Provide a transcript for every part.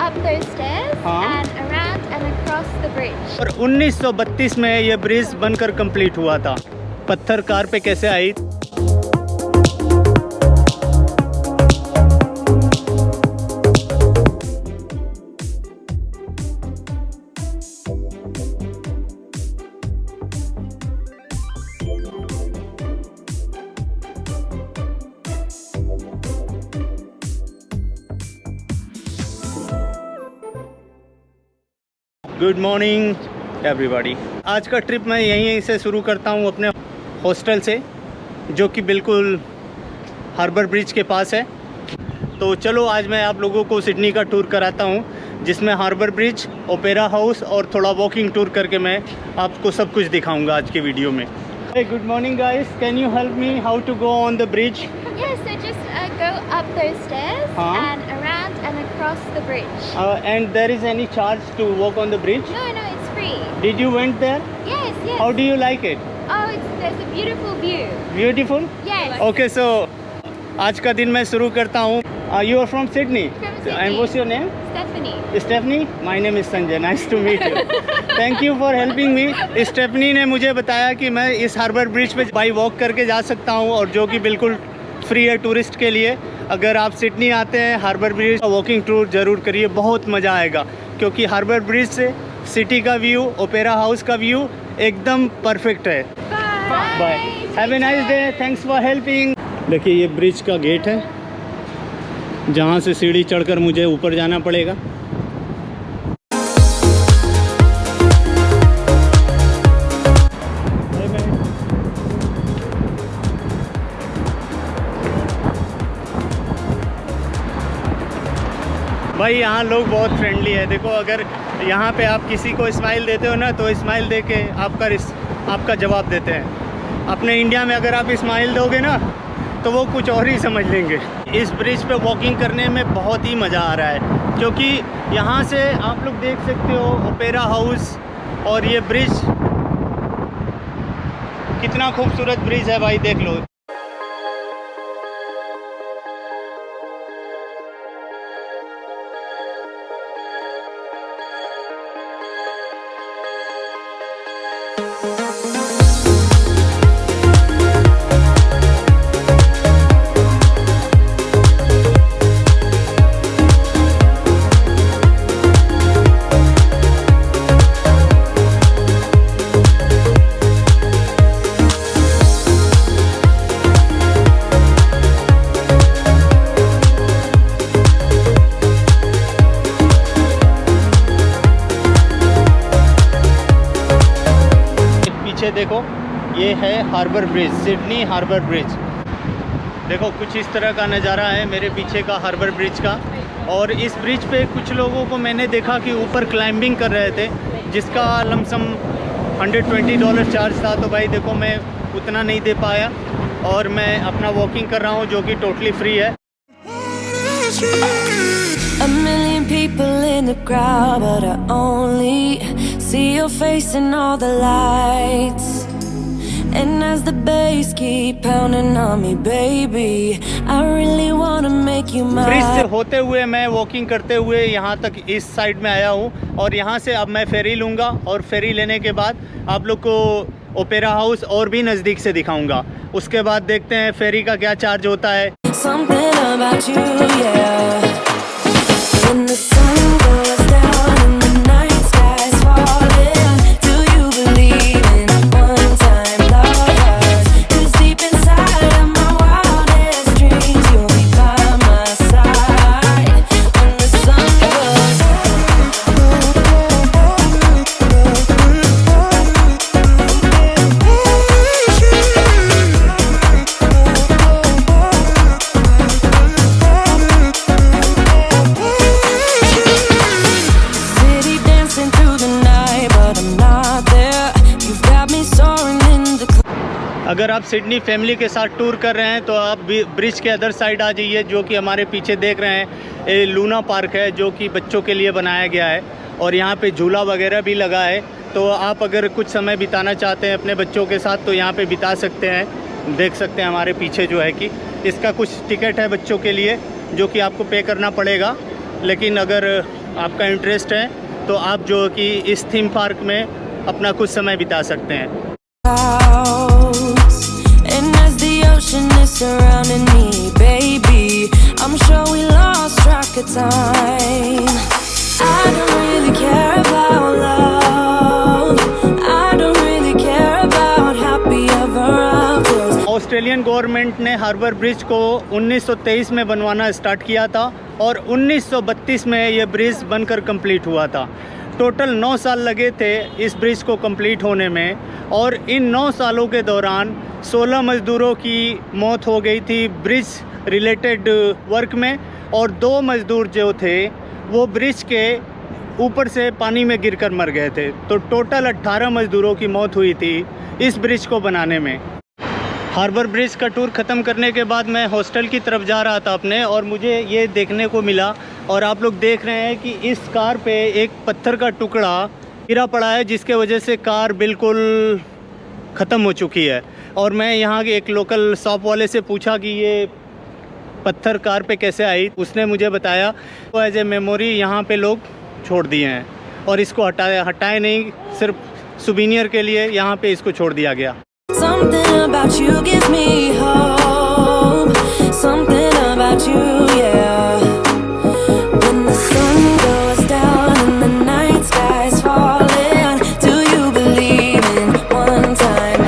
up those stairs and around and across the bridge. और 1932 में ये ब्रिज बनकर कंप्लीट हुआ था। पत्थर कार पे कैसे आई? Good morning everybody. आज का ट्रिप मैं यहीं से शुरू करता हूँ अपने हॉस्टल से, जो कि बिल्कुल हार्बर ब्रिज के पास है। तो चलो आज मैं आप लोगों को सिडनी का टूर कराता हूँ, जिसमें हार्बर ब्रिज, ओपेरा हाउस और थोड़ा वॉकिंग टूर करके मैं आपको सब कुछ दिखाऊंगा आज के वीडियो में। Good morning guys, can you help me how to go on the bridge? Yes, so just go up those stairs and around and across the bridge. And there is any charge to walk on the bridge? No, it's free. Did you went there? Yes. How do you like it? Oh, there's a beautiful view. Beautiful? Yes. Okay, so आज का दिन मैं शुरू करता हूँ। You are from Sydney? From Sydney. And what's your name? Stephanie. Stephanie? My name is Sanjay. Nice to meet you. Thank you for helping me. Stephanie ने मुझे बताया कि मैं इस हार्बर ब्रिज पे बाई वॉक करके जा सकता हूँ, और जो कि बिल्कुल फ्री है टूरिस्ट के लिए। अगर आप सिडनी आते हैं हार्बर ब्रिज वॉकिंग टूर ज़रूर करिए, बहुत मज़ा आएगा, क्योंकि हार्बर ब्रिज से सिटी का व्यू, ओपेरा हाउस का व्यू एकदम परफेक्ट है। Bye, have a nice day, thanks for helping. देखिए ये ब्रिज का गेट है, जहाँ से सीढ़ी चढ़कर मुझे ऊपर जाना पड़ेगा। भाई यहाँ लोग बहुत फ्रेंडली है। देखो, अगर यहाँ पे आप किसी को स्माइल देते हो ना, तो स्माइल दे के आपका जवाब देते हैं। अपने इंडिया में अगर आप स्माइल दोगे ना, तो वो कुछ और ही समझ लेंगे। इस ब्रिज पे वॉकिंग करने में बहुत ही मज़ा आ रहा है, क्योंकि यहाँ से आप लोग देख सकते हो ओपेरा हाउस, और ये ब्रिज कितना खूबसूरत ब्रिज है भाई, देख लो। देखो, ये है harbour bridge, Sydney harbour bridge. देखो कुछ इस तरह का नज़ारा है मेरे पीछे का हार्बर ब्रिज का। और इस ब्रिज पे कुछ लोगों को मैंने देखा कि ऊपर क्लाइंबिंग कर रहे थे, जिसका लमसम $120 चार्ज था। तो भाई देखो, मैं उतना नहीं दे पाया, और मैं अपना वॉकिंग कर रहा हूँ, जो कि टोटली फ्री है। A million people in the crowd, but I only see your face in all the lights. And as the bass keep pounding on me, baby, I really wanna make you mine. Bridge से होते हुए मैं walking करते हुए यहाँ तक इस side में आया हूँ, और यहाँ से अब मैं फेरी लूँगा, और फेरी लेने के बाद आप लोग को ओपेरा हाउस और भी नज़दीक से दिखाऊँगा। उसके बाद देखते हैं फेरी का क्या चार्ज होता है। Something about you, yeah. When the sun goes down and the night sky's falling, do you believe in one-time lovers? 'Cause deep inside of my wildest dreams, you'll be by my side when the sun goes अगर आप Sydney family के साथ tour कर रहे हैं तो आप bridge के अदर साइड आ जाइए। जो कि हमारे पीछे देख रहे हैं ये लूना पार्क है, जो कि बच्चों के लिए बनाया गया है, और यहाँ पे झूला वगैरह भी लगा है। तो आप अगर कुछ समय बिताना चाहते हैं अपने बच्चों के साथ तो यहाँ पे बिता सकते हैं। देख सकते हैं हमारे पीछे जो है कि इसका कुछ टिकट है बच्चों के लिए, जो कि आपको पे करना पड़ेगा। लेकिन अगर आपका इंटरेस्ट है तो आप जो कि इस थीम पार्क में अपना कुछ समय बिता सकते हैं। And as the ocean is surrounding me, baby, I'm sure we lost track of time. I don't really care about love. I don't really care about happy ever afters. Australian government ने harbour bridge को 1923 में बनवाना start किया था और 1932 में ये bridge बनकर कंप्लीट हुआ था। टोटल 9 साल लगे थे इस ब्रिज को कंप्लीट होने में और इन 9 सालों के दौरान 16 मज़दूरों की मौत हो गई थी ब्रिज रिलेटेड वर्क में और 2 मज़दूर जो थे वो ब्रिज के ऊपर से पानी में गिरकर मर गए थे। तो टोटल 18 मज़दूरों की मौत हुई थी इस ब्रिज को बनाने में। हार्बर ब्रिज का टूर ख़त्म करने के बाद मैं हॉस्टल की तरफ जा रहा था अपने और मुझे ये देखने को मिला और आप लोग देख रहे हैं कि इस कार पे एक पत्थर का टुकड़ा गिरा पड़ा है जिसके वजह से कार बिल्कुल ख़त्म हो चुकी है। और मैं यहाँ के एक लोकल शॉप वाले से पूछा कि ये पत्थर कार पे कैसे आई। उसने मुझे बताया तो एज ए मेमोरी यहाँ पे लोग छोड़ दिए हैं और इसको हटाए नहीं, सिर्फ सुवीनियर के लिए यहाँ पे इसको छोड़ दिया गया। Something about you gives me hope. Something about you, yeah. When the sun goes down and the night sky's falling, do you believe in one time?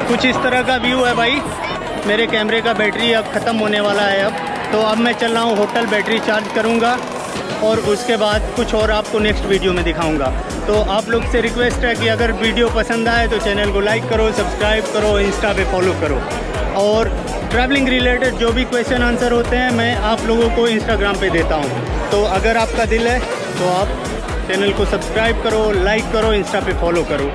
कुछ इस तरह का व्यू है भाई। मेरे कैमरे का बैटरी अब ख़त्म होने वाला है तो अब मैं चल रहा हूँ होटल, बैटरी चार्ज करूँगा और उसके बाद कुछ और आपको नेक्स्ट वीडियो में दिखाऊंगा। तो आप लोग से रिक्वेस्ट है कि अगर वीडियो पसंद आए तो चैनल को लाइक करो, सब्सक्राइब करो, इंस्टा पे फॉलो करो और ट्रैवलिंग रिलेटेड जो भी क्वेश्चन आंसर होते हैं मैं आप लोगों को इंस्टाग्राम पे देता हूँ। तो अगर आपका दिल है तो आप चैनल को सब्सक्राइब करो, लाइक करो, इंस्टा पे फॉलो करो।